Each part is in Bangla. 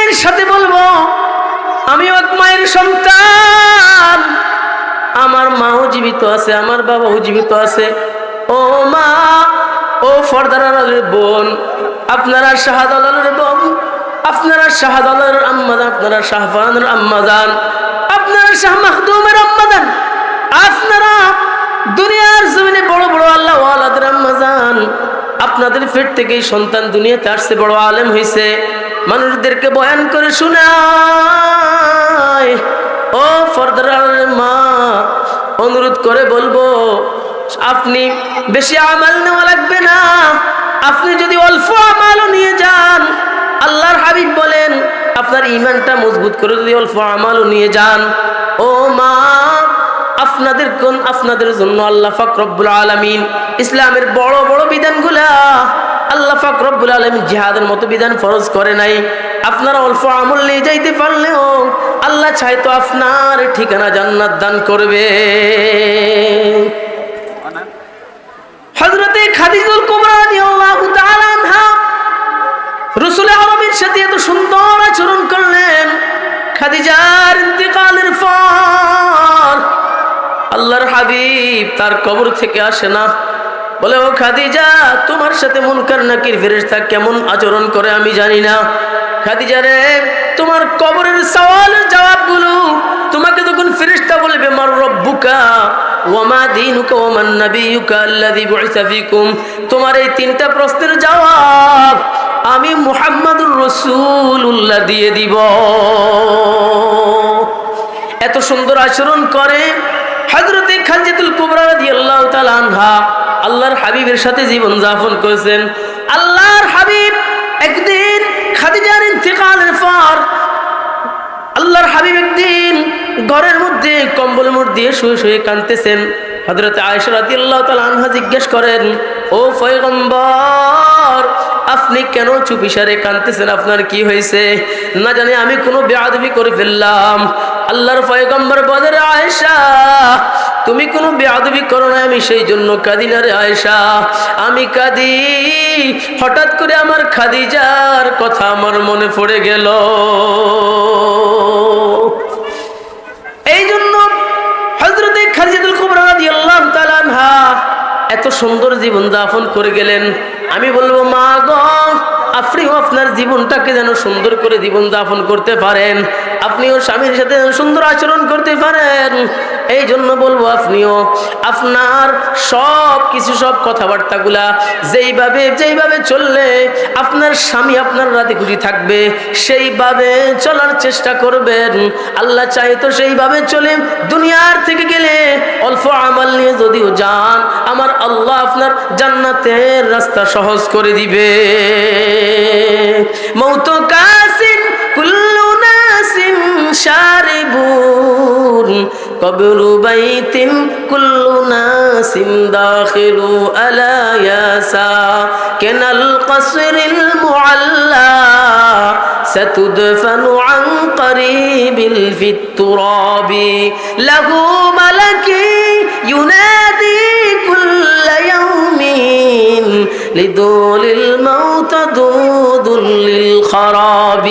মায়ের সাথে বলবো আমিও এক মায়ের সন্তান, আমার মাও জীবিত আছে, আমার বাবাও জীবিত আছে। ও মা, ও ফরদার আলালের বোন, আপনারা শাহাদ আলালের বোন, আপনারা শাহাদ আলালের আম্মাজান, আপনারা শাহফানের আম্মাজান, আপনারা শাহ মাহদুমের আম্মাজান, আপনারা দুনিয়ার জমিনে বড় বড় আল্লাহ ওয়ালাদের আম্মাজান। আপনাদের পেট থেকেই সন্তান দুনিয়াতে আসছে, বড় আলেম হয়েছে, মানুষদেরকে বয়ান করে শোনায়। ও ফরদার মা, অনুরোধ করে বলবো আপনি বেশি আমাল নেওয়া লাগবে না, আপনি যদি অল্প আমালও নিয়ে যান, আল্লাহর হাবিব বলেন আপনার ঈমানটা মজবুত করে যদি অল্প আমালও নিয়ে যান, ও মা আপনাদের জন্য আল্লাহ পাক রব্বুল আলামিন ইসলামের বড় বড় বিধানগুলা আল্লাহ পাক রব্বুল আলামিন জিহাদের মতো বিধান ফরজ করে নাই। আপনারা অল্প আমল নিয়ে যাইতে পারলেও আল্লাহ চাইতো আপনার ঠিকানা জান্নাত দান করবে। হযরতে খাদিজাতুল কুবরা রাদিয়াল্লাহু তাআলা আনহা রাসূল আরবীর সাথে এত সুন্দর আচরণ করলেন। খাদিজার ইন্তেকালের পর আল্লাহর হাবিব তার কবর থেকে আসে না, বলে ও খাদিজা, তোমার সাথে মুনকার নাকির ফেরেশতা কেমন আচরণ করে আমি জানি না। খাদিজা রে, তোমার কবরের সওয়ালের জবাবগুলো তোমাকে তখন ফেরেশতা বলবে মার রব্বুকা ওয়া মা দীনুকা ওয়া মান নাবিয়ুকা আল্লাযী বুইসা ফীকুম, তোমার এই তিনটা প্রশ্নের জবাব আমি মুহাম্মাদুর রাসূলুল্লাহ দিয়ে দিব। এত সুন্দর আচরণ করে হযরতে খাদিজাতুল কুবরা রাদিয়াল্লাহু তাআলা আনহা আল্লাহর হাবিবের সাথে জীবন যাপন করেছেন। আল্লাহর হাবিব একদিন খাদিজার ইন্তেকালের পর আল্লাহর হাবিব একদিন ঘরের মধ্যে কম্বল মুড় দিয়ে শুয়ে শুয়ে কাঁদতেছেন। হযরতে আয়েশা রাদিয়াল্লাহু তাআলা আনহা জিজ্ঞেস করেন, ও পয়গম্বর, আপনি কেন চুপিসারে কাঁদতেছেন, আপনার কি হয়েছে? না জানি আমি কোনো বেয়াদবি করে ফেললাম। আল্লাহর পয়গম্বর বলেন, আয়েশা তুমি কোনো বেয়াদবি করো না, আমি সেই জন্য কাঁদি না রে আয়েশা, আমি কাঁদি হঠাৎ করে আমার খাদিজার কথা আমার মনে পড়ে গেল। এই জন্য হযরতে খাদিজাতুল কুবরা রাদিয়াল্লাহু তাআলা আনহা এত সুন্দর জীবন যাপন করে গেলেন। আমি বলবো মা গো, আপনিও আপনার জীবনটাকে যেন সুন্দর করে জীবন যাপন করতে পারেন, আপনিও স্বামীর সাথে সুন্দর আচরণ করতে পারেন। এই জন্য বলবো আপনিও আপনার সব কিছু, সব কথাবার্তাগুলা যেইভাবে চললে আপনার স্বামী আপনার রাতে খুশি থাকবে, সেইভাবে চলার চেষ্টা করবেন। আল্লাহ চাই তো সেইভাবে চলে দুনিয়ার থেকে গেলে অল্প আমল নিয়ে যদিও যান, আমার আল্লাহ আপনার জান্নাতের রাস্তা সহজ করে দিবে। মৌত কাসিন কুল্লু নাসিন শারিবুন কবরু বাইতিন কুল্লু নাসিন দাখিলু আলা ইয়াসা কেনাল কসরিল মুআল্লা ستدفن عن قريب في التراب له ملكي ينادي كل يوم لدول الموت دود للخراب।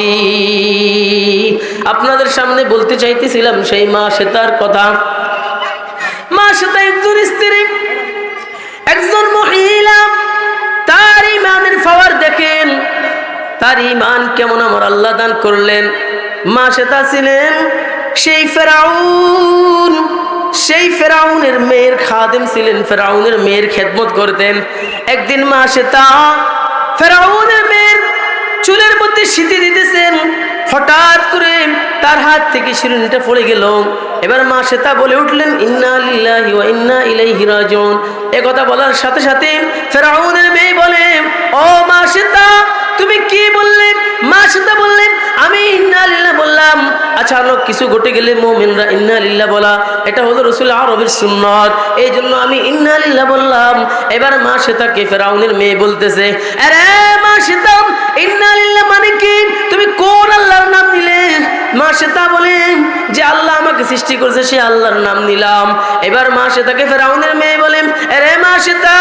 আপনাদের সামনে বলতে চাইতেছিলাম সেই মা শ্বেতার কথা। মা শ্বেতা একজন স্ত্রী, একজন মহিলা, তার ইমানের পাওয়ার দেখেন, তার ইমান কেমন আমার আল্লাহ দান করলেন। মা শ্বেতা ছিলেন সেই ফেরাউনের মেয়ের খাদেম ছিলেন, ফেরাউনের মেয়ের খেদমত করতেন। একদিন মা শ্বেতা ফেরাউনের মেয়ের চুলের মধ্যে সিঁথি দিতেছেন, হঠাৎ করে তার হাত থেকে শিরুনিটা পড়ে গেল। এবার মা শ্বেতা বলে উঠলেন, ইন্না লিল্লাহি ওয়া ইন্না ইলাইহি রাজিউন। এ কথা বলার সাথে সাথে ফেরাউনের মেয়ে বলে, ও মা শ্বেতা তুমি কি বললে? মা শ্বেতা বললেন, আমি ইন্না লিল্লাহ বললাম। আচানক কিছু ঘটে গেলে মুমিনরা ইন্না লিল্লাহ বলা, এটা হলো রাসূল আরবীর সুন্নাত, এই জন্য আমি ইন্না লিল্লাহ বললাম। এবার মা শ্বেতাকে ফেরাউনের মেয়ে বলতেছে, আরে মা শ্বেতা, ইন্না লিল্লাহ মানে কি? তুমি কোন আল্লাহর নাম নিলে? মা শ্বেতা বলেন যে আল্লাহ আমাকে সৃষ্টি করেছে সে আল্লাহর নাম নিলাম। এবার মা শ্বেতাকে ফেরাউনের মেয়ে বলেন, আরে মা শ্বেতা,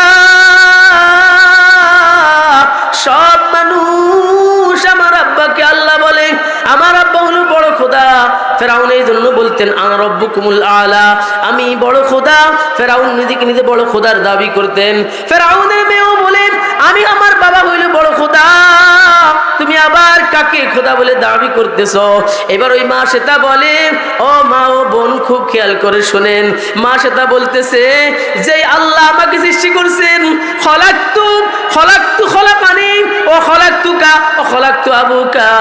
সব মানুষ মানুষ আমার আব্বাকে আল্লাহ বলে, আমার আব্বা হলো বড় খোদা। ফেরাউন এই জন্য বলতেন আনা রব্বুকুমুল আলা, আমি বড় খোদা। ফেরাউন নিজেকে নিজে বড় খোদার দাবি করতেন। ফেরাউনের মেয়েও বলেন আমি, আমার বাবা হইল বড় খোদা, তুমি আবার কাকে খোদা বলে দাবি করতেছো? এবার ওই মা শ্বেতা বলে, ও মা ও বোন খুব খেয়াল করে শোনেন। মা শ্বেতা বলতেছে যে আল্লাহ আমাকে সৃষ্টি করছেন, খলাকানি ও খলাকতুকা ও খলাকতু আবুকা,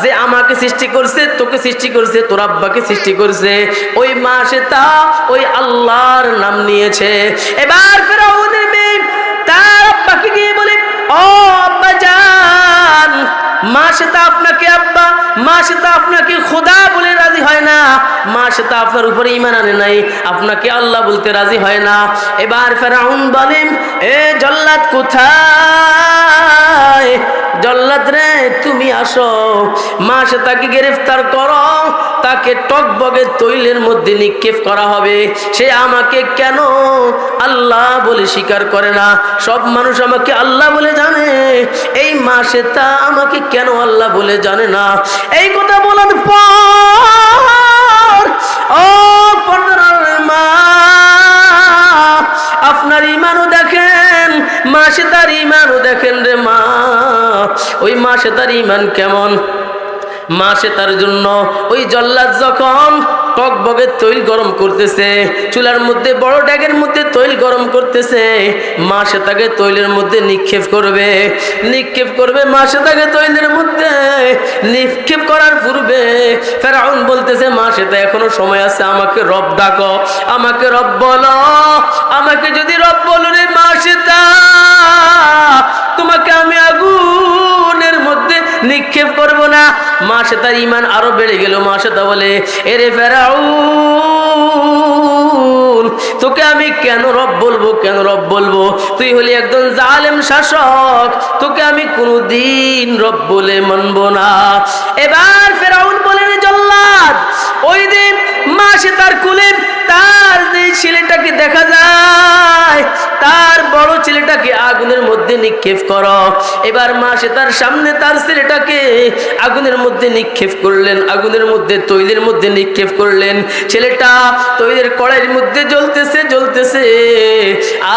যে আমাকে সৃষ্টি করছে, তোকে সৃষ্টি করছে, তোর আব্বাকে সৃষ্টি করছে। ওই মা শ্বেতা ওই আল্লাহর নাম নিয়েছে। এবার ফেরাউনের মেয়ে তার আব্বাকে গিয়ে বলে, ও আব্বা জান, মা শ্বেতা আপনাকে আব্বা, মা শ্বেতা আপনাকে খোদা বলে রাজি হয় না, মা শ্বেতা আপনার উপরে ঈমান আনে নাই, আপনাকে আল্লাহ বলতে রাজি হয় না। এবার ফেরাউন বলেন, এ জল্লাদ কোথায়? জল্লাদ রে তুমি আসো, মা শ্বেতাকে গ্রেফতার করো, তাকে টকবগে তৈলের মধ্যে নিক্ষেপ করা হবে। সে আমাকে কেন আল্লাহ বলে স্বীকার করে না? সব মানুষ আমাকে আল্লাহ বলে জানে, এই মা শ্বেতা আমাকে কেন আল্লাহ বলে জানে না? এই কথা বলার পর ও পর্দার মা, আপনার ঈমানও দেখেন, মা শ্বেতার ঈমানও দেখেন রে মা। ওই মা শ্বেতার ঈমান কেমন? মা শ্বেতার জন্য ওই জল্লাদ যখন টকবগে তৈল গরম করতেছে, চুলার মধ্যে বড় ড্যাগের মধ্যে তৈল গরম করতেছে, মা শ্বেতাকে তৈলের মধ্যে নিক্ষেপ করবে, মা শ্বেতাকে তৈলের মধ্যে নিক্ষেপ করার পূর্বে ফেরাউন বলতেছে, মা শ্বেতা এখনো সময় আছে, আমাকে রব ডাকো, আমাকে রব বলো, আমাকে যদি রব বলো রে মা শ্বেতা, তোমাকে আমি আগুনের মধ্যে নিক্ষেপ করব না। মা শ্বেতার ঈমান আরো বেড়ে গেল। মা শ্বেতা বলে, এরে ফেরাউন, তোকে আমি কেন রব বলবো, কেন রব বলবো? তুই হলি একজন জালেম শাসক, তোকে আমি কোনোদিন রব বলে মানব না। এবার ফেরাউন বলেন, জল্লাদ, ওই দিন মা শ্বেতার কুলে তার যে ছেলেটাকে দেখা যায়, তার বড় ছেলেটাকে আগুনের মধ্যে নিক্ষেপ করো। এবার মা শ্বেতার সামনে তার ছেলেটাকে আগুনের মধ্যে নিক্ষেপ করলেন, আগুনের মধ্যে তৈলের মধ্যে নিক্ষেপ করলেন। ছেলেটা তৈলের কড়াইয়ের মধ্যে জ্বলতেছে,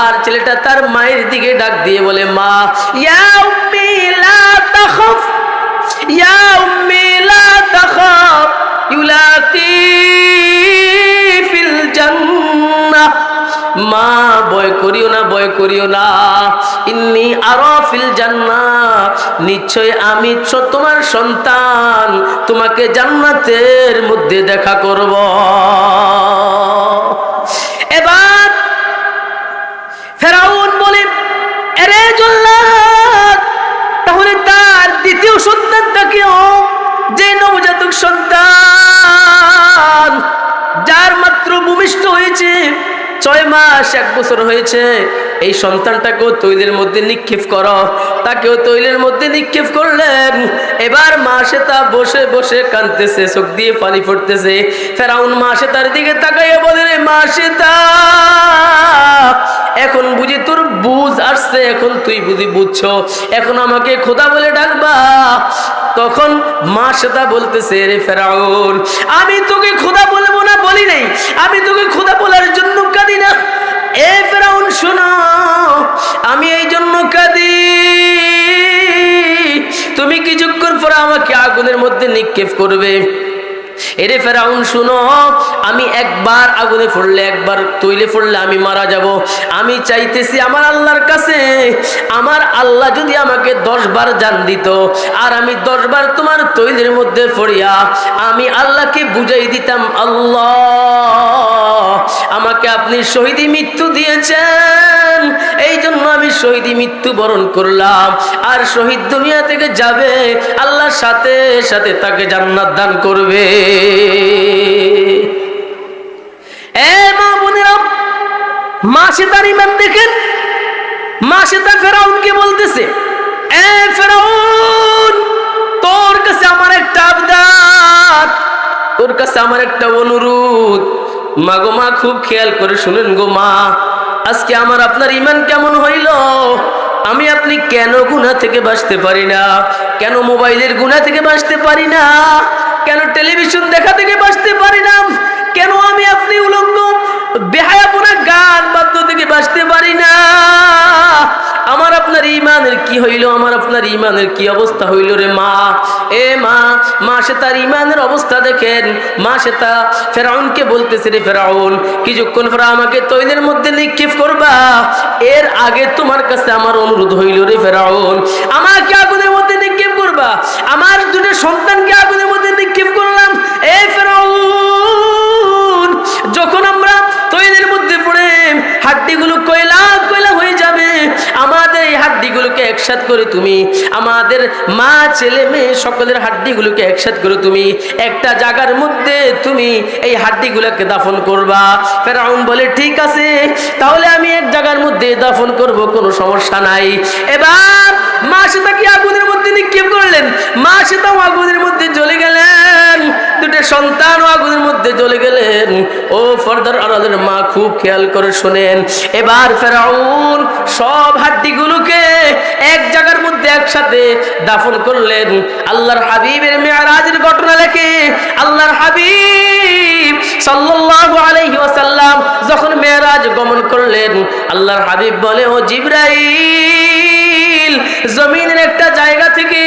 আর ছেলেটা তার মায়ের দিকে ডাক দিয়ে বলে, মা, ইয়া উম্মি লা তাখাফ, ইয়া উম্মি লা তাখাফ, ইউলাকি ফিল জান্নাহ, মা ভয় করিও না, ভয় করিও না, ইন্নী আরা ফিল জান্নাহ, নিশ্চয় আমি তোমার সন্তান, তোমাকে জান্নাতের মধ্যে দেখা করব। এবার ফেরাউন বলে, আরে জল্লাদ, তাহলে তার দ্বিতীয় সন্তানটাকেও, যে নবজাতক সন্তান যার মাত্র ভূমিষ্ঠ হয়েছে 6 মাস 1 বছর হয়েছে, এই সন্তানটাকেও তৈলের মধ্যে নিক্ষেপ করো। তাকেও তৈলের মধ্যে নিক্ষেপ করলেন। এবার মা শ্বেতা বসে বসে কাঁদতেছে, চোখ দিয়ে পানি পড়তেছে। ফেরাউন মা শ্বেতার দিকে তাকাইয়া বলে, রে মা শ্বেতা, এখন বুঝি তোর বুঝ আসছে, এখন তুই বুঝি বুঝছো, এখন আমাকে খোদা বলে ডাকবা? তখন মা শ্বেতা বলতেছে, রে ফেরাউন, আমি তোকে খোদা বলবো না বলি নাই, আমি তোকে খোদা বলার জন্য কাঁদি না। এ ফেরাউন শোনো, আমি এই জন্য কাঁদি, তুমি কিছুক্ষণ পরে আমাকে আগুনের মধ্যে নিক্ষেপ করবে। এরে ফেরাউন শুনো, আমি একবার আগুনে পড়লে, একবার তৈলে পড়লে আমি মারা যাব। আমি চাইতেছি আমার আল্লাহর কাছে, আমার আল্লাহ যদি আমাকে 10 বার জান দিত, আর আমি 10 বার তোমার তৈলের মধ্যে পড়িয়া আমি আল্লাহকে বুঝাই দিতাম, আল্লাহ আমাকে আপনি শহীদি মৃত্যু দিয়েছেন, এই জন্য আমি শহীদি মৃত্যু বরণ করলাম। আর শহীদ দুনিয়া থেকে যাবে, আল্লাহর সাথে সাথে তাকে জান্নাত দান করবে। এ মা বোনেরা, মা শ্বেতার ঈমান দেখেন। মা শ্বেতা ফেরাউনকে বলতেছে, এ ফেরাউন, তোর কাছে আমার একটা আবদার, তোর কাছে আমার একটা অনুরোধ। মা গো মা, খুব খেয়াল করে শুনেন গো মা, আজকে আমার আপনার ঈমান কেমন হইল? আমি আপনি কেন গুনাহ থেকে বাঁচতে পারি না? কেন মোবাইলের গুনাহ থেকে বাঁচতে পারি না? কেন টেলিভিশন দেখা থেকে বাঁচতে পারি না? কেন আমি আপনি উলঙ্গ বেহায়াপনা গান বাদ্য থেকে বাঁচতে পারি না? আমার আপনার ঈমানের কি হইল? আমার আপনার ঈমানের কি অবস্থা হইল রে মা? এ মা, মা সে তার ঈমানের অবস্থা দেখেন। মা সে তা ফেরাউনকে বলতেছে, রে ফেরাউন, কিছুক্ষণ পরে আমাকে তৈলের মধ্যে নিক্ষেপ করবা। এর আগে তোমার কাছে আমার অনুরোধ হইল রে ফেরাউন, আমাকে আগুনের মধ্যে নিক্ষেপ করবা। আমার দুটো সন্তানকে আগুনের মধ্যে নিক্ষেপ করলাম। এ ফেরাউন, যখন আমরা তৈলের মধ্যে পড়ে হাড্ডিগুলো কয়লা কয়লা হয়ে যাবে, আমাদের এই হাড্ডিগুলোকে একসাথ করে তুমি, আমাদের মা ছেলে মেয়ে সকলের হাড্ডিগুলোকে একসাথ করে তুমি একটা জায়গার মধ্যে তুমি এই হাড্ডিগুলোকে দাফন করবা। ফেরাউন বলে, ঠিক আছে, তাহলে আমি এক জায়গার মধ্যে দাফন করব, কোনো সমস্যা নাই। এবার মা সেটাকে আগুনের মধ্যে নিক্ষেপ করলেন। মা সেটাও আগুনের মধ্যে জ্বলে গেলেন, দুটো সন্তানও আগুনের মধ্যে জ্বলে গেলেন। ও ফরদার আড়ালের মা, খুব খেয়াল করে শোনেন। এবার ফেরাউন সব হাড্ডিগুলোকে এক জায়গার মধ্যে একসাথে দাফন করলেন। আল্লাহর হাবিবের মেরাজের ঘটনা লেখে আল্লাহর হাবিব সাল্লাল্লাহু আলাইহি ওয়াসাল্লাম যখন মেরাজ গমন করলেন, আল্লাহর হাবিব বলে, ও জিবরাইল, জমিনের একটা জায়গা থেকে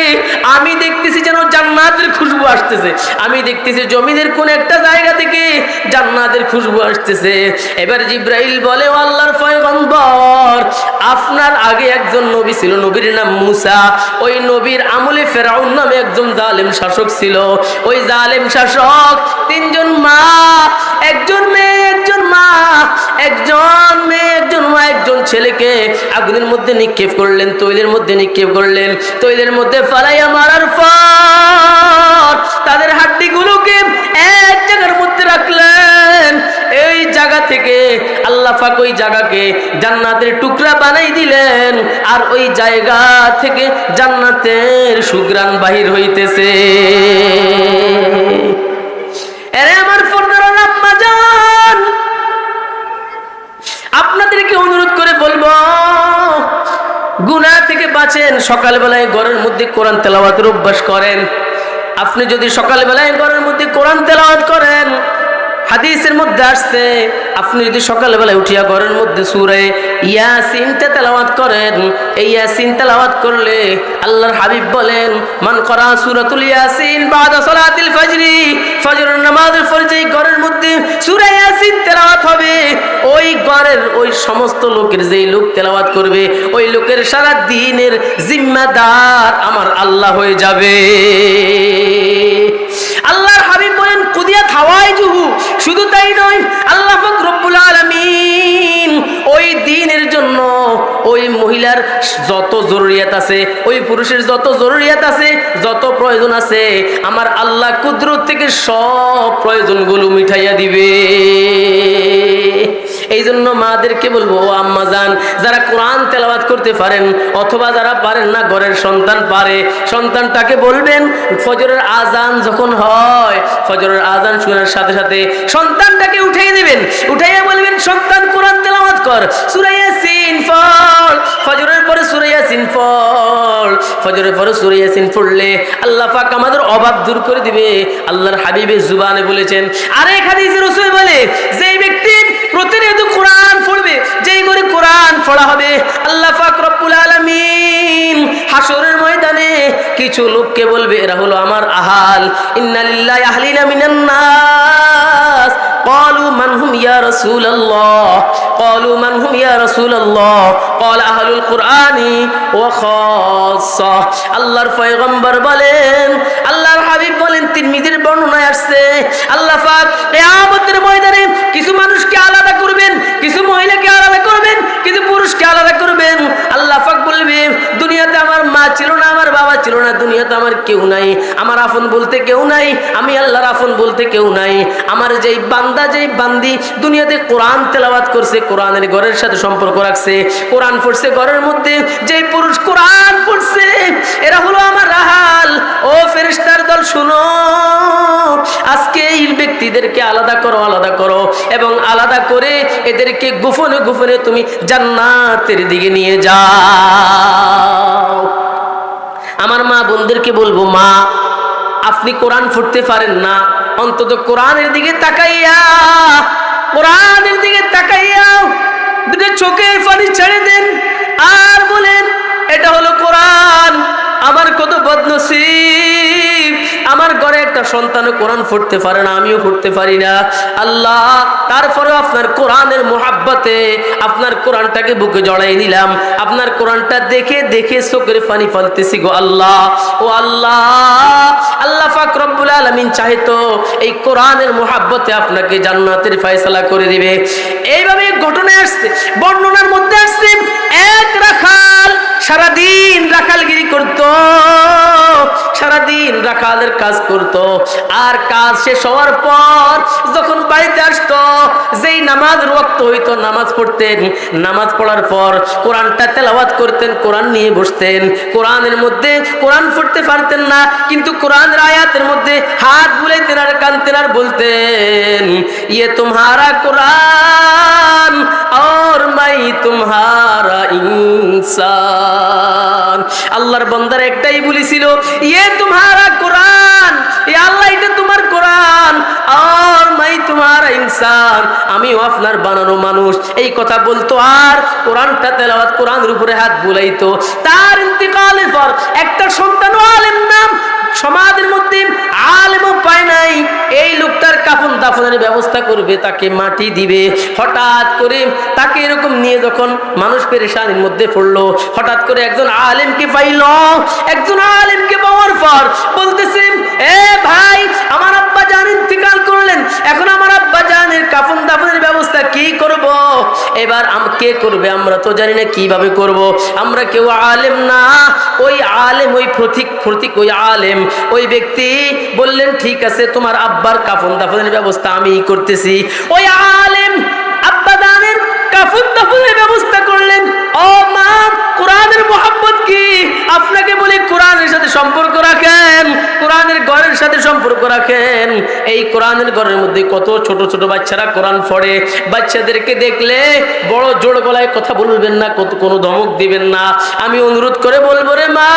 আমি দেখতেছি যেন জান্নাতের খুশবু আসতেছে। আমি দেখতেছি জমিনের কোন একটা জায়গা থেকে জান্নাতের খুশবু আসতেছে। এবার জিবরাইল বলে, ও আল্লাহর পয়গম্বর, আপনার আগে একজন নবী ছিল, নবীর নাম মুসা। ওই নবীর আমলে ফেরাউন নামে একজন জালেম শাসক ছিল। ওই জালেম শাসক তিনজন মা, একজন মেয়ে, একজন মা, একজন মেয়ে, একজন মা, একজন ছেলেকে আগুনের মধ্যে নিক্ষেপ করলেন, তৈলের মধ্যে নিক্ষেপ করলেন। তৈলের মধ্যে ফালাইয়া মারার পর তাদের হাড্ডিগুলোকে এক জায়গার মধ্যে রাখলেন। এই জায়গা থেকে আল্লাহ পাক ওই জায়গাকে জান্নাতের টুকরা বানাই দিলেন, আর ওই জায়গা থেকে জান্নাতের সুঘ্রাণ বাহির হইতেছে। আরে আমার ফরদার আম্মা জান, আপনাদেরকে অনুরোধ করে বলবো, গুনাহ থেকে বাঁচেন। সকালবেলায় ঘরের মধ্যে কোরআন তেলাওয়াতের অভ্যাস করেন। আপনি যদি সকালবেলায় ঘরের মধ্যে কোরআন তেলাওয়াত করেন, হাদিসের মধ্যে আসছে, আপনি যদি সকালবেলায় উঠিয়া ঘরের মধ্যে সূরা ইয়াসিনটা তেলাওয়াত করেন, এই ইয়াসিন তেলাওয়াত করলে আল্লাহর হাবিব বলেন, মান করা সূরাতুল ইয়াসিন বাদা সালাতিল ফজরি, ফজরের নামাজের পর যেই ঘরের মধ্যে সূরা ইয়াসিন তেলাওয়াত হবে, ওই ঘরের ওই সমস্ত লোকের যেই লোক তেলাওয়াত করবে, ওই লোকের সারা দিনের জিম্মাদার আমার আল্লাহ হয়ে যাবে। আল্লাহর হাবিব বলেন, কুদিয়াত হাওয়াইজুহু, শুধু তাই নয়, আল্লাহ পাক রব্বুল আলামিন ওই দ্বীনের জন্য ওই মহিলার যত জরুরিয়াত আছে, ওই পুরুষের যত জরুরিয়াত আছে, যত প্রয়োজন আছে, আমার আল্লাহ কুদরত থেকে সব প্রয়োজনগুলো মিটাইয়া দিবে। এই জন্য মাদেরকে বলবো, ও আম্মা জান, যারা কোরআন তেলাওয়াত করতে পারেন অথবা যারা পারেন না, ঘরের সন্তান পারে, সন্তানটাকে বলবেন ফজরের আজান যখন হয়, ফজরের আজান শোনার সাথে সাথে সন্তানটাকে উঠাই দিবেন, উঠাইয়া বলবেন, সন্তান কোরআন তেলাওয়াত কর, সূরা ইয়াসিন পড়, ফজরের পরে সূরা ইয়াসিন পড়। ফজরের পরে সূরা ইয়াসিন পড়লে আল্লাহ পাক আমাদের অভাব দূর করে দিবে। আল্লাহর হাবিবের জুবানে বলেছেন। আরেক হাদিসে রাসূল বলে, যেই ব্যক্তি প্রতিনিয়ত কোরআন পড়বে, যেই করে কোরআন পড়া হবে, আল্লাহ পাক রব্বুল আলামিন হাসরের ময়দানে কিছু লোককে বলবে, এরা হলো আমার আহাল। ইন্না লিল্লাহি আহলিনা মিনান নাস قالوا من هم يا رسول الله قالوا من هم يا رسول الله قال أهل القرآن وخاصة আল্লাহর পয়গম্বর বলেন, আল্লাহর হাবিব বলেন, তিরমিজির বর্ণনায় আসছে, আল্লাহ পাক কিয়ামতের ময়দানে কিছু মানুষকে আলাদা করবেন, কিছু মহিলাকে আলাদা করবেন, কিছু পুরুষকে আলাদা করবেন। আল্লাহ পাক বলবে, দুনিয়াতে আমার মা ছিল না, আমার বাবা ছিল না, দুনিয়াতে আমার কেউ নাই, আমার আপন বলতে কেউ নাই, আমি আল্লাহর আপন বলতে কেউ নাই। আমার যেই বান্দা, যেই বান্দি দুনিয়াতে কোরআন তেলাওয়াত করছে, কোরআনের ঘরের সাথে সম্পর্ক রাখছে, কোরআন পড়ছে ঘরের মধ্যে, যেই পুরুষ কোরআন পড়ছে, এরা হলো আমার আহাল। ও ফেরেশতার দল, শুনো, আজকে এই ব্যক্তি ব্যক্তিদেরকে আলাদা করো, আলাদা করো, এবং আলাদা করে এদেরকে গোপনে গোপনে তুমি জান্নাতের দিকে নিয়ে যাও। আমার মা বোনদেরকে বলবো, মা আপনি কোরআন পড়তে পারেন না, অন্তত কোরআনের দিকে তাকাইয়া, কোরআনের দিকে তাকাইয়া দুটো চোখের পানি ছেড়ে দেন আর বলেন, এটা হলো কোরআন। আমার কত বদনসিব, আমার ঘরে একটা সন্তানও কোরআন পড়তে পারে না, আমিও পড়তে পারি না। আল্লাহ, তারপরেও আপনার কোরআনের মোহাব্বতে আপনার কোরআনটাকে বুকে জড়াই নিলাম, আপনার কোরআনটা দেখে দেখে চোখের পানি ফেলতেছি গো আল্লাহ। ও আল্লাহ, আল্লাহ পাক রব্বুল আলামিন চাইতো এই কোরআনের মোহাব্বতে আপনাকে জান্নাতের ফয়সালা করে দিবে। এইভাবে ঘটনায় আসছে, বর্ণনার মধ্যে আসছে, এক রাখাল সারাদিন রাখালগিরি করত, সারাদিন রাখালের কাজ করত, আর কাজ শেষ হওয়ার পর যখন বাড়িতে আসতো, যেই নামাজ ওয়াক্ত হইতো নামাজ পড়তেন, নামাজ পড়ার পর কোরআনটা তেলাওয়াত করতেন, কোরআন নিয়ে বসতেন। কোরআনের মধ্যে কোরআন পড়তে পারতেন না, কিন্তু কোরআনের আয়াতের মধ্যে হাত বুলাইতেন আর কানতেন আর বলতেন, ইয়ে তুমহারা কোরআন और मैं तुम्हारा इंसान। আল্লাহর বান্দার একটাই বলেছিল, ये तुम्हारा कुरान, ये আল্লাহ এটা তোমার কোরআন, और मैं तुम्हारा इंसान, আমিও আপনার বানানো মানুষ। এই কথা বলতো আর কোরআনটা তেলাওয়াত, কোরআনের উপরে হাত বুলাইতো। তার ইন্তিকালের পর একটা সন্তান আলেম নাম সমাজের মধ্যে আলেমও পায় নাই, এই লোকটার কাফন দাফনের ব্যবস্থা করবে, তাকে মাটি দিবে। হঠাৎ করে তাকে এরকম নিয়ে যখন মানুষ পেরেশানির মধ্যে পড়লো, হঠাৎ করে একজন আলেমকে পাইল। একজন আলেমকে পাওয়ার পর বলতেছে, এ ভাই, আমার আব্বা জান ইন্তিকাল করলেন, এখন আমার আব্বা জানের কাফন দাফনের ব্যবস্থা কি করব? এবার কে করবে? আমরা তো জানি না কিভাবে করব, আমরা কেউ আলেম না। ওই আলেম, ওই প্রতীক ওই আলেম, ওই ব্যক্তি বললেন, ঠিক আছে, তোমার আব্বার কাফন দাফনের ব্যবস্থা আমি করতেছি। ওই আলেম আব্বা দানের কাফন দাফনের ব্যবস্থা করলেন। ও মা, কোরআনের মোহাব্বত কি? আপনাকে বলি, কোরআনের সাথে সম্পর্ক রাখেন, কোরআনের ঘরের সাথে সম্পর্ক রাখেন। এই কোরআনের ঘরের মধ্যে কত ছোট ছোট বাচ্চারা কোরআন পড়ে। বাচ্চাদেরকে দেখলে বড় জোর গলায় কথা বলবেন না, কোনো ধমক দিবেন না। আমি অনুরোধ করে বলবো, রে মা,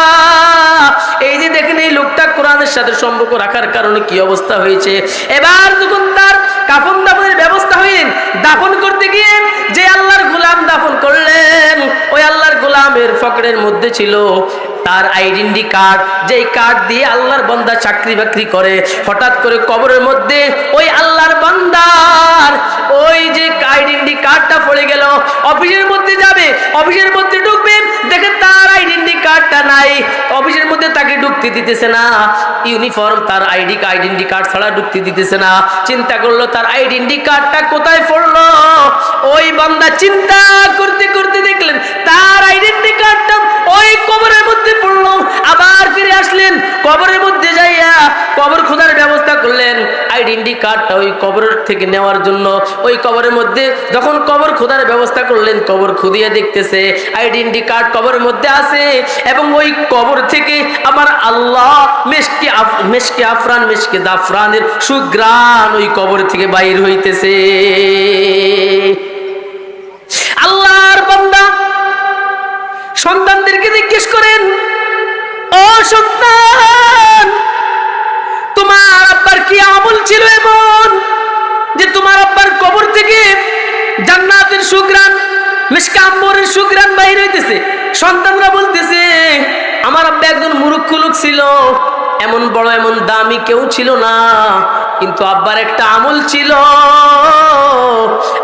এই যে দেখেন এই লোকটা কোরআনের সাথে সম্পর্ক রাখার কারণে কি অবস্থা হয়েছে। এবার যখন তার কাফন দাফনের ব্যবস্থা হইলেন, দাফন করতে গিয়ে যে আল্লাহর গোলাম দাফন করলেন, ওই আল্লাহর গোলামের পকেটের মধ্যে ছিল তার আইডেন্টি কার্ড, যেই কার্ড দিয়ে আল্লাহর বান্দা চাকরি বাকরি করে। হঠাৎ করে কবরের মধ্যে ওই আল্লাহর বান্দার ওই যে আইডেন্টি কার্ডটা পড়ে গেল। অফিসের মধ্যে যাবে, অফিসের মধ্যে ঢুকবে, দেখে তার আইডেন্টি কার্ডটা নাই, অফিসের মধ্যে তাকে ঢুকতে দিতেছে না। ইউনিফর্ম, তার আইডেন্টি কার্ড ছাড়া ঢুকতে দিতেছে না। চিন্তা করলো তার আইডেন্টি কার্ডটা কোথায় পড়লো। ওই বান্দা চিন্তা করতে করতে দেখলেন তার আইডেন্টি কার্ডটা ওই কবরের মধ্যে পড়লো। আবার ফিরে আসলেন, কবরের মধ্যে যাইয়া কবর খোদার ব্যবস্থা করলেন, আইডেন্টি কার্ডটা ওই কবর থেকে নেওয়ার জন্য। ওই কবরের মধ্যে যখন কবর খোদার ব্যবস্থা করলেন, কবর খুদিয়ে দেখতেছে আইডেন্টি কার্ড কবরের মধ্যে আছে, এবং ওই কবর থেকে আমার আল্লাহ মেশকে জাফরানের সুঘ্রাণ ওই কবর থেকে বাইর হইতেছে। আল্লাহর বান্দা সন্তানদেরকে জিজ্ঞেস করেন, ও সন্তান, তোমার আব্বার কি আমল ছিল এমন যে তোমার আব্বার কবর থেকে জান্নাতের সুঘ্রাণ, মিশকে আম্বরের সুঘ্রাণ বাইর হইতেছে? সন্তানরা বলতেছে, আমার আব্বা একজন মূর্খ লোক ছিল, এমন বড় এমন দামি কেউ ছিল না, কিন্তু আব্বার একটা আমল ছিল।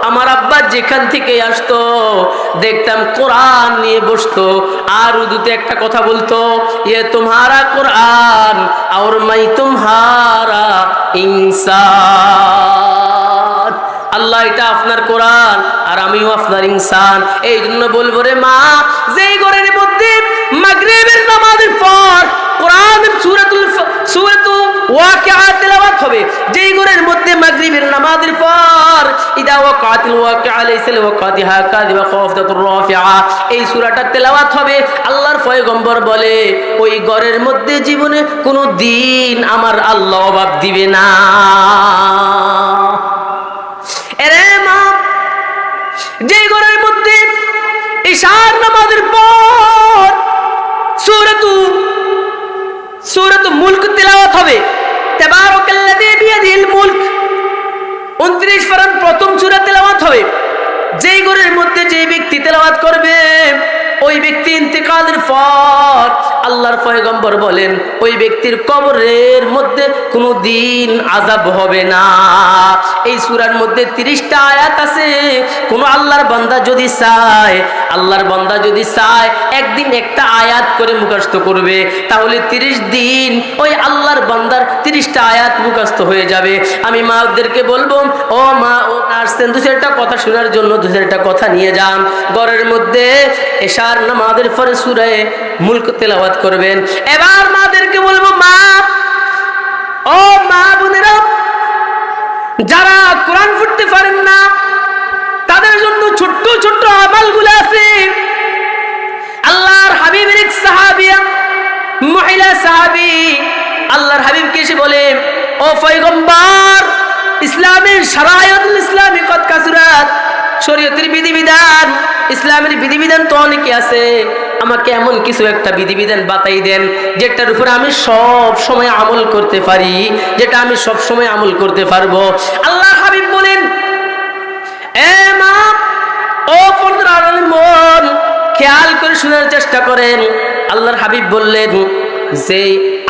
আমার আব্বা যেখান থেকে আসতো দেখতাম কোরআন নিয়ে বসতো, আর উর্দুতে একটা কথা বলতো, ये तुम्हारा कुरान और मैं तुम्हारा इंसान। আল্লাহ, এটা আপনার কোরআন আর আমিও আপনার ইনসান। এই জন্য বলবো, রে মা, যেই ঘরের মধ্যে মাগরিবের নামাজের পর কোরআনের সূরাতুল ওয়াকিয়া তেলাওয়াত হবে, যেই ঘরের মধ্যে মাগরিবের নামাজের পর পর ইদা ওয়াকাতিল ওয়াকিআ লাইসা লিওয়াকাতিহা কাযিবা খাফদাতুর রাফিআ এই সূরাটা তেলাওয়াত হবে। আল্লাহর পয়গম্বর বলে ওই ঘরের মধ্যে জীবনে কোনো দিন আমার আল্লাহ অভাব দিবে না। এরে মা, যে ঘরের মধ্যে ইশার নামাজের পর সূরাতু মুলক তেলাওয়াত হবে, তাবারাকাল্লাযী বিয়াদিহিল মুলক 29 পারার প্রথম সূরা তেলাওয়াত হবে, যেই ঘরের মধ্যে যে ব্যক্তি তেলাওয়াত করবে ওই ব্যক্তি ইন্তেকালের পর আল্লাহর পয়গম্বর বলেন ওই ব্যক্তির কবরের মধ্যে কোনো দিন আযাব হবে না। এই সূরার মধ্যে 30টা আয়াত আছে। কোন আল্লাহর বান্দা যদি চায় একদিন একটা আয়াত করে মুখস্থ করবে, তাহলে 30 দিন ওই আল্লাহর বান্দার 30টা আয়াত মুখস্থ হয়ে যাবে। আমি মাদেরকে বলবো, ও মা, ও আসছেন 2-4টা কথা শোনার জন্য, 2-4টা কথা নিয়ে যান। ঘরের মধ্যে এশার নামাজের পরে সূরা মুলক তেলাওয়াত করবেন। এবার মাদেরকে বলবো, ও মা বোনেরা, যারা কোরআন পড়তে পারেন না তাদের জন্য ছোট্ট ছোট্ট আমলগুলো আছে। আল্লাহর হাবিবের এক সাহাবিয়া, মহিলা সাহাবী, আল্লাহর হাবিবকে এসে বলে, ও পয়গম্বর, ইসলামের শারায়াতুল ইসলামি কদ কাসুরাত, শরীয়তের বিধিবিধান, ইসলামের বিধিবিধান তো অনেকে আছে, আমাকে এমন কিছু একটা বিধিবিধান বাতাই দেন যেটার উপর আমি সব সময় আমল করতে পারি, যেটা আমি সব সময় আমল করতে পারবো। আল্লাহর হাবিব বলেন, এ মা, ও পর্দার আড়ালের মন, খেয়াল করে শোনার চেষ্টা করেন। আল্লাহর হাবিব বললেন যে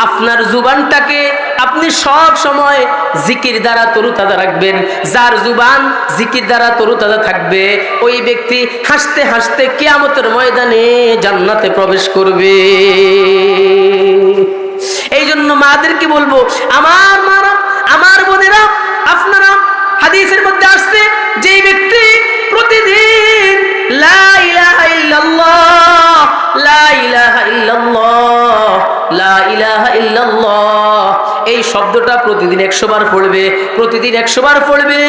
আপনার জুবানটাকে আপনি সব সময় জিকির দ্বারা তরুতাজা রাখবেন। যার জুবান জিকির দ্বারা তরুতাজা থাকবে ওই ব্যক্তি হাসতে হাসতে কিয়ামতের ময়দানে জান্নাতে প্রবেশ করবে। এই জন্য মাদেরকে বলবো, আমার মারা, আমার বোনেরা, আপনারা, হাদিসের মধ্যে আসছে যে ব্যক্তি প্রতিদিন লা ইলাহা ইল্লাল্লাহ, লা ইলাহা ইল্লাল্লাহ, লা ইলাহা ইল্লাল্লাহ এই শব্দটা প্রতিদিন 100 বার পড়বে, প্রতিদিন 100 বার পড়বে,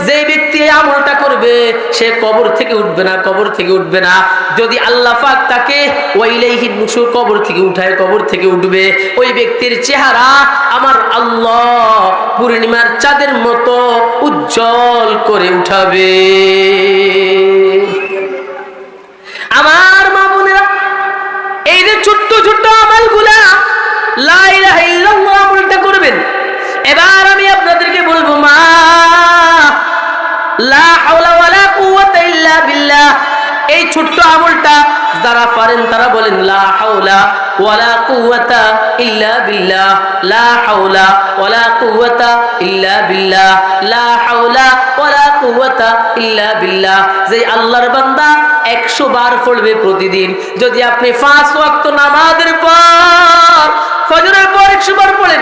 যে ব্যক্তি এই আমলটা করবে সে কবর থেকে উঠবে না, কবর থেকে উঠবে না। যদি আল্লাহ পাক তাকে ওয়াইলাইহিন নুশুর, কবর থেকে উঠায়, কবর থেকে উঠবে, ওই ব্যক্তির চেহারা আমার আল্লাহ পূর্ণিমার চাঁদের মতো উজ্জ্বল করে উঠাবে। আমার মা বোনেরা, এই যে ছোট্ট ছোট্ট আমলগুলা লা ইলাহা ইল্লাল্লাহ আমলটা করবেন। এবার আমি আপনাদেরকে বলবো, মা, লা হাওলা ওয়ালা কুওয়াতা ইল্লা বিল্লাহ, এই ছোট্ট আমলটা যারা পারেন তারা বলেন লা হাওলা ওয়ালা কুওয়াতা ইল্লা বিল্লাহ, লা হাওলা ওয়ালা কুওয়াতা ইল্লা বিল্লাহ, লা হাওলা ওয়ালা কুওয়াতা ইল্লা বিল্লাহ। যে আল্লাহর বান্দা 100 বার পড়বে প্রতিদিন। যদি আপনি 5 ওয়াক্ত নামাজের পর, ফজরের পর 100 বার পড়েন,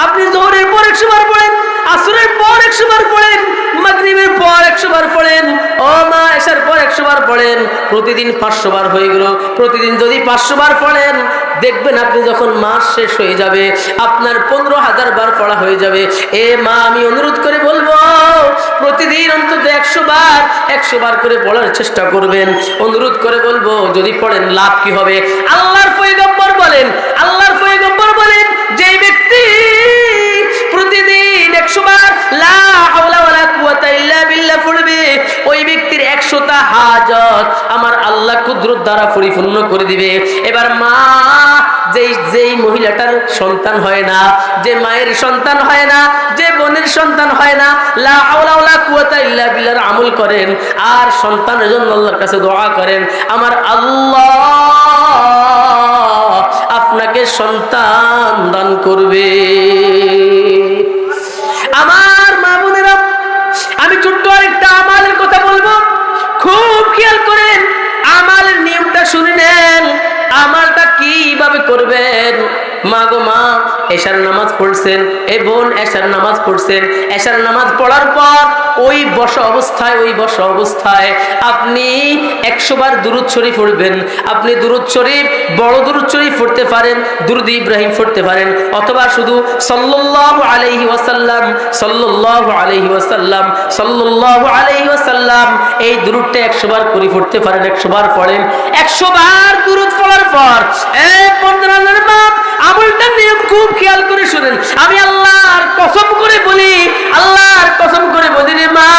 আপনি যোহরের পর 100 বার পড়েন, আসরের পর 100 বার পড়েন, মাগরিবের পর 100 বার পড়েন, ও মা, এশার পর 100 বার পড়েন, প্রতিদিন 500 বার হয়ে গেল। প্রতিদিন যদি 500 বার পড়েন, দেখবেন আপনি যখন মাস শেষ হয়ে যাবে আপনার 15,000 বার পড়া হয়ে যাবে। এ মা, আমি অনুরোধ করে বলবো, প্রতিদিন অন্তত 100 বার করে পড়ার চেষ্টা করবেন। অনুরোধ করে বলবো, যদি পড়েন লাভ কি হবে? আল্লাহর পয়গম্বর বলেন, যে ব্যক্তি প্রতিদিন 100 বার লা হাওলা ওয়ালা কুওয়াতা ইল্লা বিল্লাহ পড়বে, ওই ব্যক্তির 100টা হাজত আমার আল্লাহ কুদরত দ্বারা পরিপূর্ণ করে দিবে। এবার মা, যেই মহিলাটার সন্তান হয় না, যে মায়ের সন্তান হয় না, যে বোনের সন্তান হয় না, লা হাওলা ওয়ালা কুওয়াতা ইল্লা বিল্লাহর আমল করেন আর সন্তানের জন্য আল্লাহর কাছে দোয়া করেন, আমার আল্লাহ আপনাকে সন্তান দান করবে। আমার মা বোনেরা, আমি ছোট্ট আরেকটা আমালের কথা বলবো, খুব খেয়াল করেন, আমালের নিয়মটা শুনে নেন। আমালটা কিভাবে করবেন? মা গো মা, এশার নামাজ পড়ছেন, এই বোন এশার নামাজ পড়ছেন, এশার নামাজ পড়ার পর ওই বসা অবস্থায় আপনি 100 বার দুরূদ শরীফ পড়বেন। আপনি দুরূদ শরীফ, বড় দুরূদ শরীফ পড়তে পারেন, দুরূদ ইব্রাহিম পড়তে পারেন, অথবা শুধু সাল্লাল্লাহু আলাইহি ওয়াসাল্লাম, সাল্লাল্লাহু আলাইহি ওয়াসাল্লাম, সাল্লাল্লাহু আলাইহি ওয়াসাল্লাম, এই দুরূদটা 100 বার করে পড়তে পারেন। 100 বার পড়েন। 100 বার দুরূদ পড়ার পর বন্ধুরা মা, আমলটা নিয়ে খুব খেয়াল করে শুনেন। আমি আল্লাহর কসম করে বলি, আল্লাহর কসম করে বলি রে মা,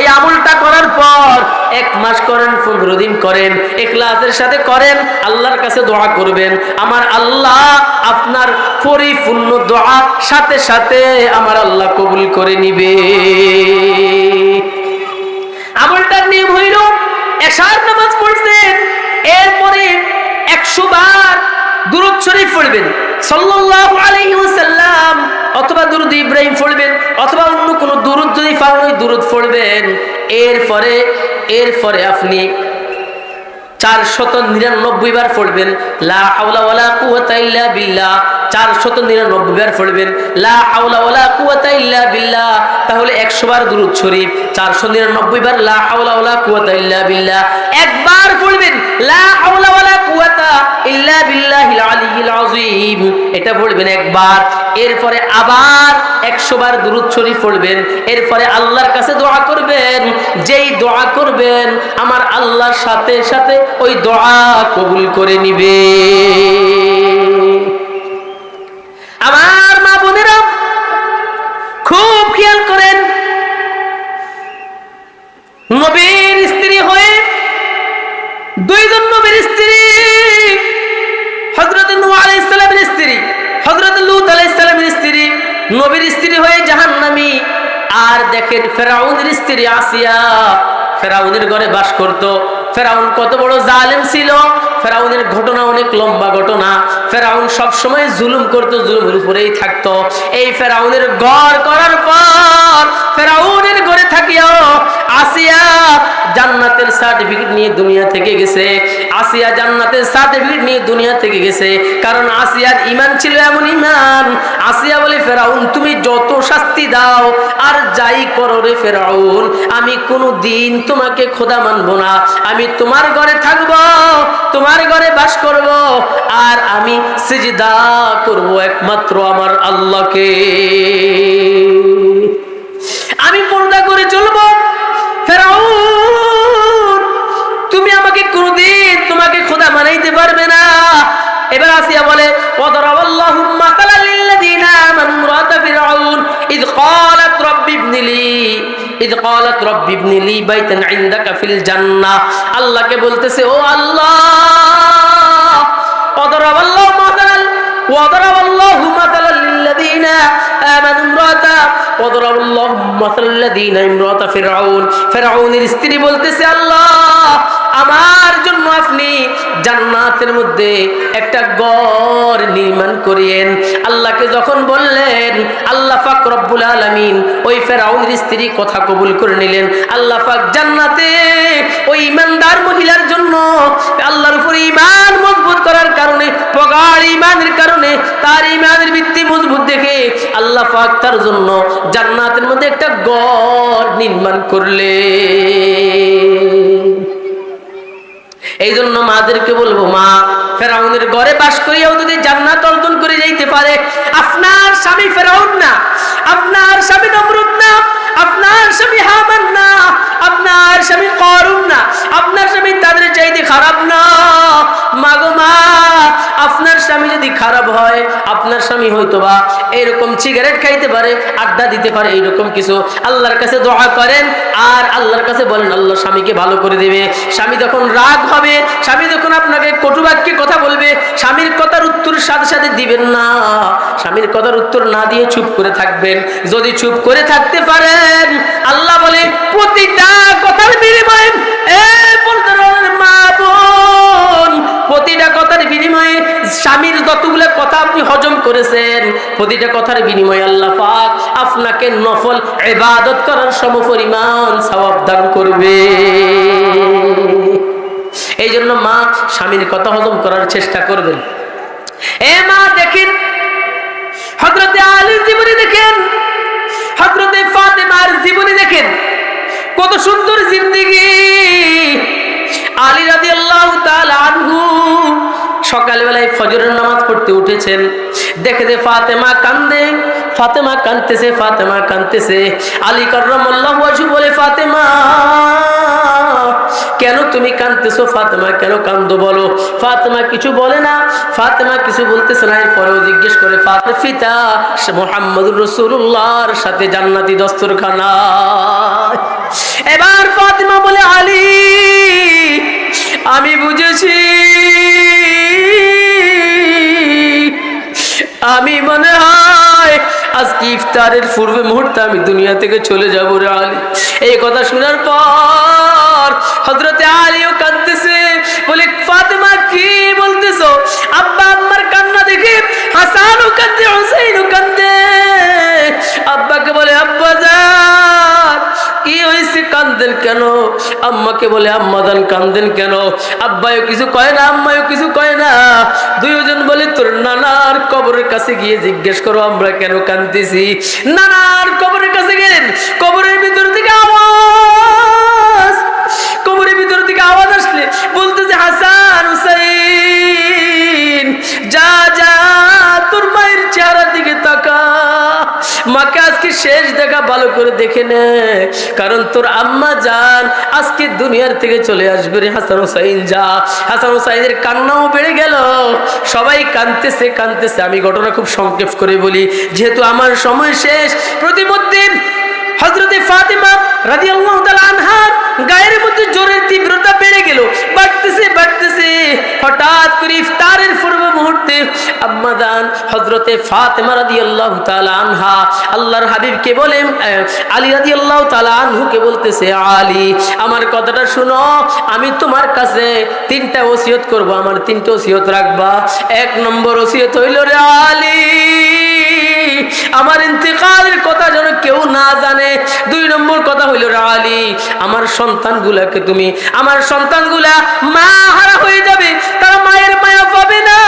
এই আমলটা করার পর 1 মাস করেন, 15 দিন করেন, ইখলাসের সাথে করেন, আল্লাহর কাছে দোয়া করবেন, আমার আল্লাহ আপনার পরিপূর্ণ দোয়া সাথে সাথে আমার আল্লাহ কবুল করে নিবে। আমলটার নিয়ম হইল, এশার নামাজ পড়ছেন, এরপরে 100 বার দুরূদ শরীফ পড়বেন, সাল্লাল্লাহু আলাইহি ওয়াসাল্লাম, অথবা দুরূদ ইব্রাহিম পড়বেন, অথবা অন্য কোন দুরূদ যদি পারেন ওই দুরূদ পড়বেন। এরপরে আপনি 499 বার পড়বেন লা হাওলা ওয়ালা কুওয়াতা ইল্লা বিল্লাহ। 499 বার পড়বেন লা হাওলা ওয়ালা কুওয়াতা ইল্লা বিল্লাহ। তাহলে 100 বার দুরূদ শরীফ, 499 বার লা হাওলা ওয়ালা কুওয়াতা ইল্লা বিল্লাহ। একবার পড়বেন লা হাওলা ওয়ালা কুওয়াতা ইল্লা বিল্লাহিল আলিয়্যিল আযীম, এটা পড়বেন একবার। এরপরে আবার 100 বার দুরূদ শরীফ পড়বেন। এরপরে আল্লাহর কাছে দোয়া করবেন, যেই দোয়া করবেন আমার আল্লাহর সাথে সাথে ওই দোয়া কবুল করে নিবে। আমার মা বোনেরা খুব খেয়াল করেন, নবীর স্ত্রী হয়ে 2 জন নবীর স্ত্রী, হযরত নূহ আলাইহিস সালামের স্ত্রী, হযরত লূত আলাইহিস সালামের স্ত্রী, নবীর স্ত্রী হয়ে জাহান্নামী। আর দেখেন ফেরাউনের স্ত্রী আসিয়া ফেরাউনের ঘরে বাস করত। ফেরাউন কত বড় জালেম ছিল, ফেরাউনের ঘটনা অনেক লম্বা ঘটনা। ফেরাউন সব সময় জুলুম করত, জুলুমের উপরেই থাকতো। এই ফেরাউনের ঘর করার পর ফেরাউনের ঘরে থাকিও আসিয়া জান্নাতের সার্টিফিকেট নিয়ে দুনিয়া থেকে গেছে। আসিয়া জান্নাতের সার্টিফিকেট নিয়ে দুনিয়া থেকে গেছে, কারণ আসিয়ার ঈমান ছিল এমন ঈমান। আসিয়া বলে, ফেরাউন তুমি যত শাস্তি দাও আর যাই করো রে ফেরাউন, আমি কোনোদিন তোমাকে খোদা মানবো না। আমি তোমার ঘরে থাকবো, তোমার ঘরে বাস করব, আর আমি সিজদা করব একমাত্র আমার আল্লাহকে। আমি পর্দা করে চলবো। ফেরাউন তুমি আমাকে কোনদিন তোমাকে খোদা বানাইতে পারবে না। এবার আসিয়া বলে, ওয়াদারাবাল্লাহু মাসালাল লিল্লাযিনা আমানু ইমরাতা ফিরআউন ইয ক্বালাত রাব্বি ইবনি লি বাইতান ইনদাকা ফিল জান্নাহ। আল্লাহকে বলতেছে, ও আল্লাহ, ওয়াদারাবাল্লাহু মাসালাল লিল্লাযিনা আমানু ইমরাতা ফিরআউন। ফিরআউনের স্ত্রী বলতেছে, আল্লাহ আমার জন্য আপনি জান্নাতের মধ্যে একটা ঘর নির্মাণ করিয়েন। আল্লাহকে যখন বললেন, আল্লাহ পাক রব্বুল আলামিন ওই ফেরাউনের স্ত্রী কথা কবুল করে নিলেন। আল্লাহ পাক জান্নাতে ওই ইমানদার মহিলার জন্য আল্লাহর উপর ঈমান মজবুত করার কারণে, প্রগাঢ় ঈমানের কারণে, তার ঈমানের ভিত্তি মজবুত দেখে আল্লাহ পাক তার জন্য জান্নাতের মধ্যে একটা ঘর নির্মাণ করলেন। এই জন্য মাদেরকে বলবো, মা ফেরাউনের ঘরে বাস করিয়াও যদি জান্নাত অর্জন করে যাইতে পারে, আপনার স্বামী ফেরাউন না, আপনার স্বামী নমরুদ না, আপনার স্বামী হামান না, আপনার স্বামী করুন না, আপনার স্বামী তাদের চাইতে খারাপ না। মাগো মা, আপনার স্বামী যদি খারাপ হয়, আপনার স্বামী হয়তোবা এরকম সিগারেট খাইতে পারে, আড্ডা দিতে পারে, এইরকম কিছু। আল্লাহর কাছে দোয়া করেন আর আল্লাহর কাছে বলেন, আল্লাহ স্বামীকে ভালো করে দেবে। স্বামী যখন রাগ হবে, স্বামী যখন আপনাকে কটু বাক্যে কথা বলবে, স্বামীর কথার উত্তর সাথে সাথে দিবেন না, স্বামীর কথার উত্তর না দিয়ে চুপ করে থাকবেন। যদি চুপ করে থাকতে পারেন, আল্লাহ বলে প্রতিটা কথার বিনিময়ে, মা বোন, প্রতিটা কথার বিনিময়ে স্বামীর যতগুলো কথা আপনি হজম করেছেন, প্রতিটা কথার বিনিময়ে আল্লাহ পাক আপনাকে নফল ইবাদত করার সমপরিমাণ সওয়াব দান করবে। এই জন্য মা স্বামীর কথা হজম করার চেষ্টা করবেন। এ মা দেখেন, হযরতে আলীর জীবনী দেখেন, হযরতে ফাতেমার জীবনী দেখেন, কত সুন্দর জিন্দেগি। আলী রাদিয়াল্লাহু তাআলা আনহু সকালবেলায় ফজরের নামাজ পড়তে উঠেছেন, দেখে যে ফাতেমা কান্দে, ফাতেমা কাঁদতেছে, ফাতেমা কাঁদতেছে। আলী কাররামাল্লাহু ওয়াজহু বলে, ফাতেমা কেন তুমি কাঁদতেছো? ফাতেমা কেন কান্দো বলো? ফাতেমা কিছু বলে না, ফাতেমা কিছু বলতেছে না। এরপরেও জিজ্ঞেস করে, ফাতেমা পিতা মুহাম্মদুর রাসূলুল্লাহর সাথে জান্নাতি দস্তরখানা। এবার ফাতেমা বলে, আলী আমি বুঝেছি, আমি মনে হয় আজকে ইফতারের পূর্বে মুহূর্তে আমি দুনিয়া থেকে চলে যাবো রে আলী। এই কথা শোনার পর হযরতে আলীও কাঁদতেছে, বলে ফাতেমা কি বলতেছো? আব্বা আম্মার কান্না দেখে হাসানও কাঁদে, হুসাইনও কাঁদে। আব্বাকে বলে, আব্বা জান কি হয়েছে, কাঁদেন কেন? আম্মাকে বলে, আম্মা জান কাঁদেন কেন? আব্বাও কিছু কয় না, আম্মাও কিছু কয় না। দুইজন বলে, তোর নানার কবরের কাছে গিয়ে জিজ্ঞেস করো আমরা কেন কাঁদতেছি। নানার কবরের কাছে গেলেন, কবরের ভিতর থেকে আওয়াজ, কবরের ভিতর থেকে আওয়াজ আসলে বলতেছে, হাসান হুসাইন যা যা তোর মায়ের চেহারার দিকে তাকা, মাকে আজকে শেষ দেখা ভালো করে দেখে নে, কারণ তোর আম্মা জান আজকে দুনিয়ার থেকে চলে আসবে রে হাসান হুসাইন যা। হাসান হুসাইনের কান্নাও বেড়ে গেল, সবাই কাঁদতেছে কাঁদতেছে। আমি ঘটনা খুব সংক্ষেপ করে বলি, যেহেতু আমার সময় শেষ। প্রতিমধ্যে হযরতে ফাতেমা রাদিয়াল্লাহু তাআলা আনহার গায়ের মধ্যে জ্বরের তীব্রতা বেড়ে গেল, বাড়তেছে বাড়তেছে। হঠাৎ করে ইফতারের পূর্ব মুহূর্তে আম্মা জান হযরতে ফাতেমা রাদিয়াল্লাহু তাআলা আনহা আল্লাহর হাবিবকে বলেন, আলী রাদিয়াল্লাহু তাআলা আনহুকে বলতেছে, আলী আমার কথাটা শুনো, আমি তোমার কাছে তিনটা ওসিয়ত করব, আমার তিনটা ওসিয়ত রাখবা। এক নম্বর ওসিয়ত হইল, রে আলী আমার ইন্তেকালের কথা যেন কেউ না জানে। দুই নম্বর কথা হইল, রে আলী আমার সন্তানগুলাকে তুমি, আমার সন্তানগুলা মা হারা হয়ে যাবে, তারা মায়ের মায়া পাবে না।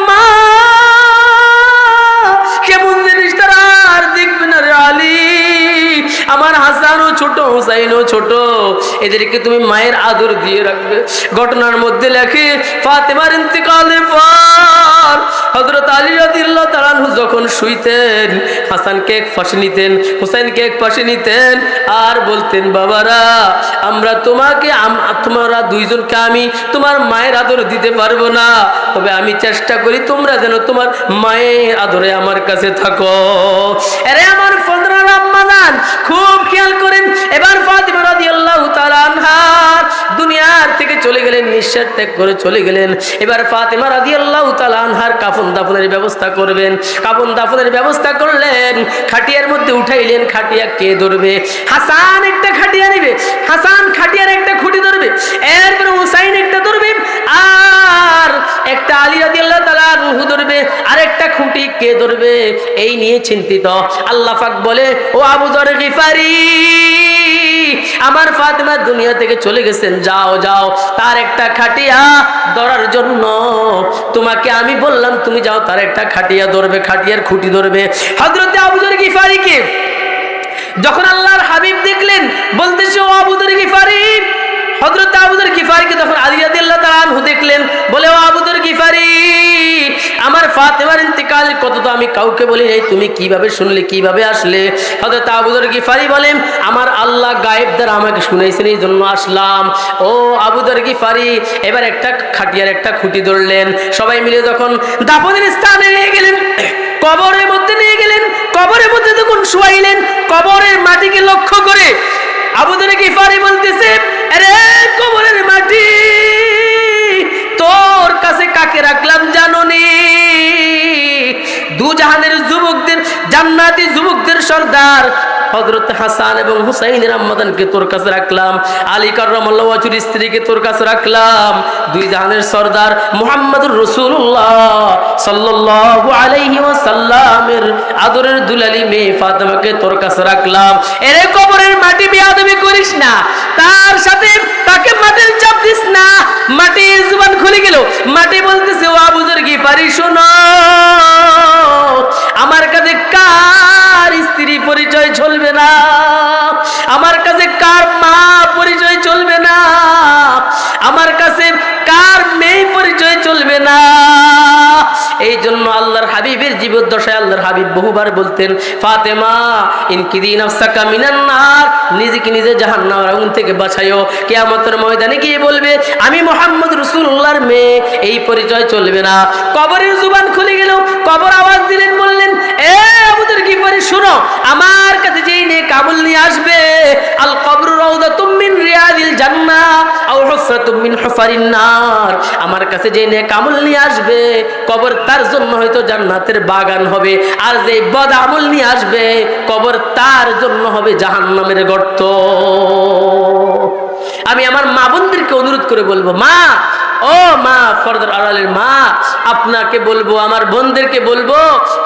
মা কেমন জিনিস তারা আর দেখবে না রে আলী। আমার হাসানও ছোট, হুসাইনও ছোট, এদেরকে তুমি মায়ের আদর দিয়ে রাখবে। ঘটনার মধ্যে লেখে, ফাতেমার ইন্তেকালের পর হযরত আলী রাদিয়াল্লাহু তাআলা আনহু যখন শুইতেন, হাসানকে এক পাশে নিতেন, হুসাইনকে এক পাশে নিতেন, আর বলতেন, বাবারা আমরা তোমাকে, তোমরা দুইজনকে আমি তোমার মায়ের আদর দিতে পারবো না, তবে আমি চেষ্টা করি তোমরা যেন তোমার মায়ের আদরে আমার কাছে থাকো। আরে আমার ফজরার আম্মা জান খুব খেয়াল করেন। এবার ফাতেমা রাদিয়াল্লাহু তাআলা আনহা দুনিয়ার থেকে চলে গেলেন, নিঃশ্বাস ত্যাগ করে চলে গেলেন। এবার ফাতেমা রাদিয়াল্লাহু তাআলা আনহার কাফন দাফনের ব্যবস্থা করবেন। কাফন দাফনের ব্যবস্থা করলেন, খাটিয়ার মধ্যে উঠাইলেন। খাটিয়া কে ধরবে? হাসান একটা খাটিয়া নেবে, হাসান খাটিয়ার একটা খুঁটি ধরবে, এরপরে হুসাইন একটা ধরবে, আর একটা আলী রাদিয়াল্লাহু তাআলা আনহু ধরবে, আর একটা খুঁটি কে ধরবে? এই নিয়ে চিন্তিত। আল্লাহ পাক বলে, ও আবু যর গিফারি, আমার ফাতেমা দুনিয়া থেকে চলে গেছেন, যাও যাও তার একটা খাটিয়া ধরার জন্য তোমাকে আমি বললাম, তুমি যাও তার একটা খাটিয়া ধরবে, খাটিয়ার খুঁটি ধরবে। হযরতে আবু যর গিফারিকে যখন আল্লাহর হাবিব দেখলেন, বলতেছে, ও আবু যর গিফারি। হযরত আবু যর গিফারিকে তখন আলী রাদিয়াল্লাহু তাআলা আনহু দেখলেন, বলে, ও আবু যর গিফারি আমার ফাতেমার ইন্তেকাল কত তো আমি কাউকে বলি নাই, তুমি কিভাবে শুনলে, কিভাবে আসলে? হযরত আবু যর গিফারি বলেন, আমার আল্লাহ গায়েব দ্বারা আমাকে শুনাইছেন, এই জন্য আসলাম। ও আবু যর গিফারি এবার একটা খাটিয়ার একটা খুঁটি ধরলেন। সবাই মিলে যখন দাফনের স্থানে নিয়ে গেলেন, কবরের মধ্যে নিয়ে গেলেন, কবরের মধ্যে যখন শুয়াইলেন, কবরের মাটিকে লক্ষ্য করে আবু যর গিফারি বলতেছে, আরে কবরের মাটি, তোর কাছে কাকে রাখলাম জানোনি? দু জাহানের যুবকদের, জান্নাতি যুবকদের সর্দার হযরত হাসান এবং হুসাইনের আম্মাদানকে তোর কাছে রাখলাম, আলী কাররামাল্লাহু ওয়াজহুর স্ত্রীকে তোর কাছে রাখলাম, দুই জাহানের সর্দার মুহাম্মদুর রাসূলুল্লাহ সাল্লাল্লাহু আলাইহি ওয়াসাল্লামের আদরের দুলালি মেয়ে ফাতেমাকে তোর কাছে রাখলাম। এর কবরের মাটি বেয়াদবি করিস না, তার সাথে তাকে মাটির চাপ দিস না। মাটির জবান খুলে গেল, মাটি বলতেছে, ও আবু যর গিফারি শোনো, আমার হাবিবের জীবদ্দশায় আল্লাহর হাবিব বহুবার বলতেন, ফাতেমা ইনকিদি নাফসাকা মিনান নার, নিজেকে নিজে জাহান্নামের আগুন থেকে বাঁচাইও। কিয়ামতের ময়দানে গিয়ে বলবে আমি মুহাম্মদ রাসূলুল্লাহর মেয়ে, এই পরিচয় চলবে না। কবরের জুবান খুলে গেল, কবর আওয়াজ দিলেন, বললেন এ আবুদের গিফারি শুনো, আমার কাছে যেই নেক আমল নিয়ে আসবে, আল কবরু রাউদাতুম মিন রিয়াদিল জান্নাহ আও হুফরাতুম মিন হুফারিন নার, আমার কাছে যেই নেক আমল নিয়ে আসবে কবর তার জন্য হয়তো জান্নাতের বাগান হবে, আর যেই বদ আমল নিয়ে আসবে কবর তার জন্য হবে জাহান্নামের গর্ত। আমি আমার মা বোনদেরকে অনুরোধ করে বলবো, মা, ও মা, ফরদার আড়ালের মা, আপনাকে বলবো, আমার বোনদেরকে বলবো,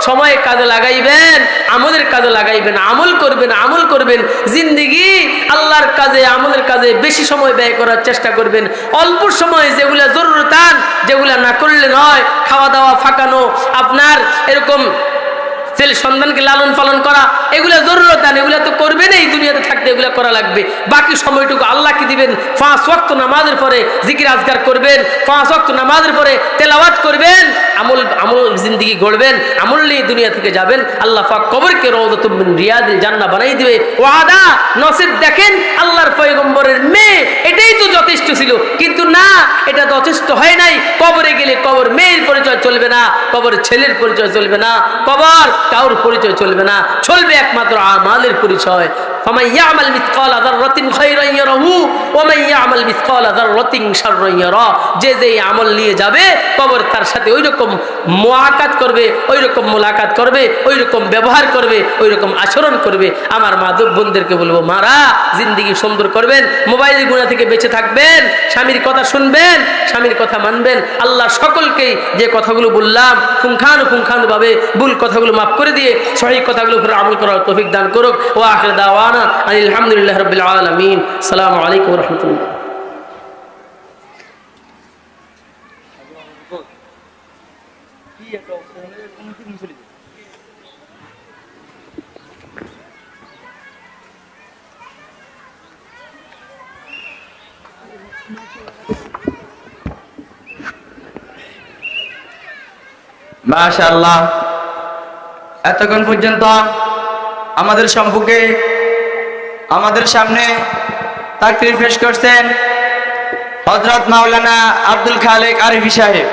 সময় কাজে লাগাইবেন, আমলের কাজে লাগাইবেন, আমল করবেন, আমল করবেন। জিন্দেগি আল্লাহর কাজে, আমলের কাজে বেশি সময় ব্যয় করার চেষ্টা করবেন। অল্প সময় যেগুলা জরুরতান, যেগুলা না করলে নয়, খাওয়া দাওয়া ফাঁকানো, আপনার এরকম ছেলে সন্তানকে লালন পালন করা, এগুলা জরুরতান, এগুলা তো করবেন, এই দুনিয়াতে থাকতে এগুলা করা লাগবে। বাকি সময়টুকু আল্লাহকে দিবেন। 5 ওয়াক্ত নামাজের পরে জিকির আজকার করবেন, 5 ওয়াক্ত নামাজের পরে তেলাওয়াত করবেন, আমল জিন্দেগি গড়বেন, আমল নিয়ে দুনিয়া থেকে যাবেন। আল্লাহ পাক কবরকে রাউদাতুম মিন রিয়াদিল জান্নাহ বানাই দিবে। ওয়াদা নসিব দেখেন, আল্লাহর পয়গম্বরের মেয়ে, এটাই তো যথেষ্ট ছিল, কিন্তু না, এটা যথেষ্ট হয় নাই। কবরে গেলে কবর মেয়ের পরিচয় চলবে না, কবর ছেলের পরিচয় চলবে না, কবর কাউর পরিচয় চলবে না, চলবে একমাত্র আমালের পরিচয়। ফামান ইয়ামাল মিসকালা যাররাতিন খায়রান ইয়ারাহু ওয়া মান ইয়ামাল মিসকালা যাররাতিন শাররান ইয়ারা, যে যে আমল নিয়ে যাবে কবর তার সাথে ওইরকম মুআকাত করবে, ওইরকম মোলাকাত করবে, ওইরকম ব্যবহার করবে, ওইরকম আচরণ করবে। আমার মা বোনদেরকে বলবো, মারা জিন্দেগি সুন্দর করবেন, মোবাইল গুনাহ থেকে বেঁচে থাকবেন, স্বামীর কথা শুনবেন, স্বামীর কথা মানবেন। আল্লাহ সকলকেই যে কথাগুলো বললাম পুঙ্খানুপুঙ্খানুভাবে ভুল কথাগুলো মাফ করে দিয়ে সঠিক কথাগুলো উপরে আমল করার তৌফিক দান করুক। ওয়া আখির দাওয়ানা আলহামদুলিল্লাহি রাব্বিল আলামিন। আসসালামু আলাইকুম ওয়া রাহমাতুল্লাহ। মাশাআল্লাহ, এতক্ষণ পর্যন্ত আমাদের সম্মুখে, আমাদের সামনে তাকরীর পেশ করছেন হযরত মাওলানা আব্দুল খালেক আরিফি সাহেব।